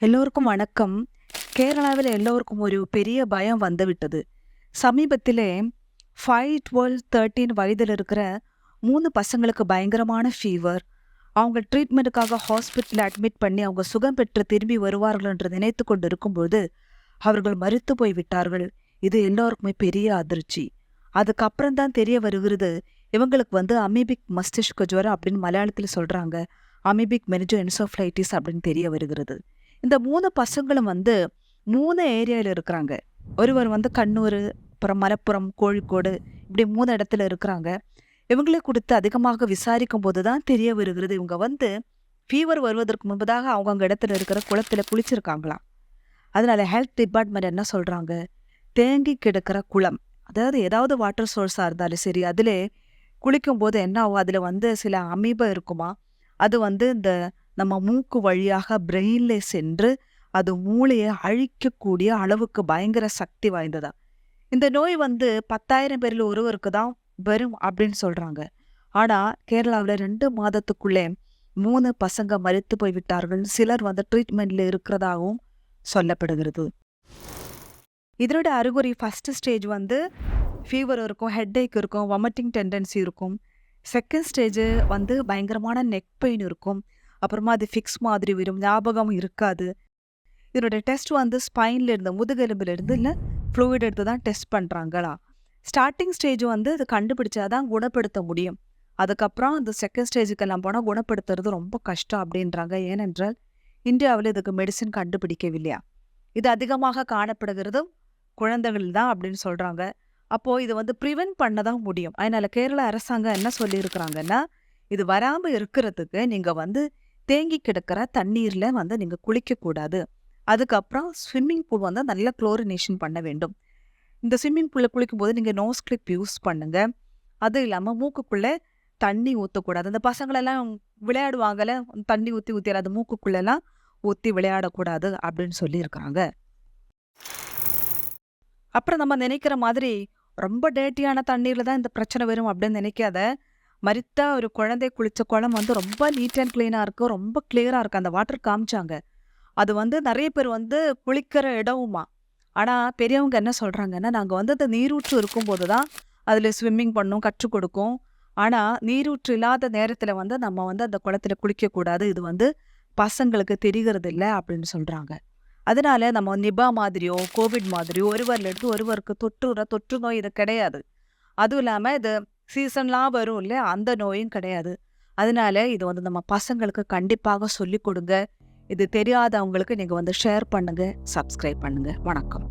எல்லோருக்கும் வணக்கம். கேரளாவில் எல்லோருக்கும் ஒரு பெரிய பயம் வந்துவிட்டது. சமீபத்திலே 5, 12, 13 வயதில் இருக்கிற 3 பசங்களுக்கு பயங்கரமான ஃபீவர். அவங்க ட்ரீட்மெண்ட்டுக்காக ஹாஸ்பிட்டலில் அட்மிட் பண்ணி அவங்க சுகம் பெற்று திரும்பி வருவார்கள் என்று நினைத்து கொண்டு இருக்கும்போது அவர்கள் மரித்து போய் விட்டார்கள். இது எல்லோருக்குமே பெரிய அதிர்ச்சி. அதுக்கப்புறம் தான் தெரிய வருகிறது, இவங்களுக்கு அமீபிக் மஸ்திஷ்க ஜுவரம் அப்படின்னு மலையாளத்தில் சொல்றாங்க. அமீபிக் மெனிஞ்சோ என்சோஃப்ளைட்டிஸ் அப்படின்னு தெரிய வருகிறது. இந்த 3 பசங்களும் 3 ஏரியாவில் இருக்கிறாங்க. ஒருவர் கண்ணூர், அப்புறம் மலப்புரம், கோழிக்கோடு, இப்படி 3 இடத்துல இருக்கிறாங்க. இவங்களே கொடுத்து அதிகமாக விசாரிக்கும் போது தான் தெரிய வருகிறது, இவங்க ஃபீவர் வருவதற்கு முன்பதாக அவங்க இடத்துல இருக்கிற குளத்துல குளிச்சிருக்காங்களாம். அதனால ஹெல்த் டிபார்ட்மெண்ட் என்ன சொல்றாங்க, தேங்கி கிடக்கிற குளம், அதாவது ஏதாவது வாட்டர் சோர்ஸாக இருந்தாலும் சரி, அதிலே குளிக்கும் போது என்ன ஆகும், அதில் சில அமீபா இருக்குமா, அது இந்த நம்ம மூக்கு வழியாக பிரெயின்ல சென்று அது மூளையை அழிக்கக்கூடிய அளவுக்கு பயங்கர சக்தி வாய்ந்ததா. இந்த நோய் 10,000 பேரில் ஒருவருக்கு தான் வரும் அப்படின்னு சொல்றாங்க. ஆனா கேரளாவில் 2 மாதத்துக்குள்ளே 3 பசங்க மரித்து போய்விட்டார்கள். சிலர் ட்ரீட்மெண்ட்ல இருக்கிறதாகவும் சொல்லப்படுகிறது. இதனோட அறிகுறி ஃபர்ஸ்ட் ஸ்டேஜ் ஃபீவர் இருக்கும், ஹெட்ஏக் இருக்கும், வாமிட்டிங் டெண்டன்சி இருக்கும். செகண்ட் ஸ்டேஜ் பயங்கரமான நெக் பெயின் இருக்கும். அப்புறமா அது ஃபிக்ஸ் மாதிரி வரும், ஞாபகம் இருக்காது. இதோட டெஸ்ட் ஸ்பைன்ல இருந்து, முதுகெலும்புல இருந்து இல்லை ஃப்ளூயிட் எடுத்து தான் டெஸ்ட் பண்ணுறாங்களா. ஸ்டார்டிங் ஸ்டேஜ் அது கண்டுபிடிச்சாதான் குணப்படுத்த முடியும். அதுக்கப்புறம் அந்த செகண்ட் ஸ்டேஜுக்கெல்லாம் போனால் குணப்படுத்துறது ரொம்ப கஷ்டம் அப்படின்றாங்க. ஏனென்றால் இந்தியாவில் இதுக்கு மெடிசின் கண்டுபிடிக்கவில்லையா. இது அதிகமாக காணப்படுகிறதும் குழந்தைகள் தான் அப்படின்னு சொல்கிறாங்க. அப்போது இது ப்ரிவென்ட் பண்ண தான் முடியும். அதனால கேரள அரசாங்கம் என்ன சொல்லியிருக்கிறாங்கன்னா, இது வராமல் இருக்கிறதுக்கு நீங்கள் தேங்கி கிடக்கிற தண்ணீர்ல நீங்க குளிக்கக்கூடாது. அதுக்கப்புறம் ஸ்விம்மிங் பூல் நல்லா குளோரினேஷன் பண்ண வேண்டும். இந்த ஸ்விம்மிங் பூல்ல குளிக்கும்போது நீங்க நோஸ் கிளிப் யூஸ் பண்ணுங்க. அது இல்லாம மூக்குக்குள்ள தண்ணி ஊற்றக்கூடாது. அந்த பசங்களெல்லாம் விளையாடுவாங்கல்ல, தண்ணி ஊற்றி அது மூக்குக்குள்ளெல்லாம் ஊற்றி விளையாடக்கூடாது அப்படின்னு சொல்லியிருக்காங்க. அப்புறம் நம்ம நினைக்கிற மாதிரி ரொம்ப டேட்டியான தண்ணீர்ல தான் இந்த பிரச்சனை வரும் அப்படின்னு நினைக்காத. மரித்த ஒரு குழந்தை குளிச்ச குளம் ரொம்ப நீட் அண்ட் கிளீனாக இருக்கும், ரொம்ப கிளியராக இருக்கும். அந்த வாட்டர் காமிச்சாங்க. அது நிறைய பேர் குளிக்கிற இடமுமா. ஆனால் பெரியவங்க என்ன சொல்கிறாங்கன்னா, நாங்கள் அந்த நீரூற்று இருக்கும்போது தான் அதில் ஸ்விம்மிங் பண்ணும், கற்றுக் கொடுக்கும். ஆனால் நீரூற்று இல்லாத நேரத்தில் நம்ம அந்த குளத்தில் குளிக்கக்கூடாது, இது பசங்களுக்கு தெரிகிறது இல்லை அப்படின்னு சொல்கிறாங்க. அதனால நம்ம நிபா மாதிரியோ கோவிட் மாதிரியோ ஒருவரிலிருந்து ஒருவருக்கு தொற்று நோய் இது கிடையாது. அதுவும் இல்லாமல் இது சீசன்லாம் வரும் இல்லையா, அந்த நோயும் கிடையாது. அதனால இது நம்ம பசங்களுக்கு கண்டிப்பாக சொல்லிக் கொடுங்க. இது தெரியாதவங்களுக்கு நீங்கள் ஷேர் பண்ணுங்க, சப்ஸ்கிரைப் பண்ணுங்க. வணக்கம்.